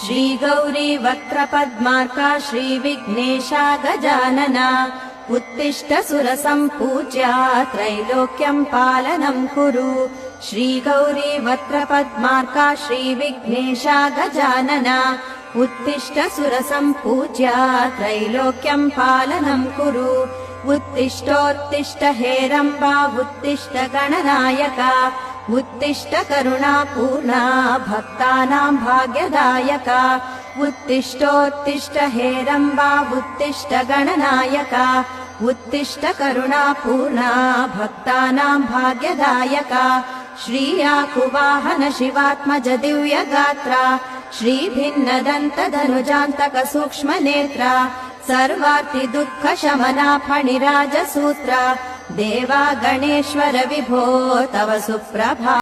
श्रीगौरी वक्त्रपद्मार्का श्रीविघ्नेशा गजानना उत्तिष्ठ सुरसम्पूज्या त्रैलोक्यं पालनं कुरु श्रीगौरी वक्त्रपद्मार्का श्रीविघ्नेशा गजानना उत्तिष्ठ सुरसम्पूज्या त्रैलोक्यं पालनं कुरु उत्तिष्ठोत्तिष्ठ हेरम्बा उत्तिष्ठ गणनायका उत्तिष्ठ करुणापूर्णा भक्तानां भाग्यदायका उत्तिष्ठोत्तिष्ठ हेरम्बा उत्तिष्ठ गणनायका उत्तिष्ठ करुणापूर्णा भक्तानां भाग्यदायका श्रीयाकुवाहन शिवात्मज दिव्यगात्रा श्रीभिन्नदन्तधनुजान्तक सूक्ष्मनेत्रा सर्वार्ति दुःख शमना फणिराजसूत्रा देवा गणेश्वर विभो तव सुप्रभा।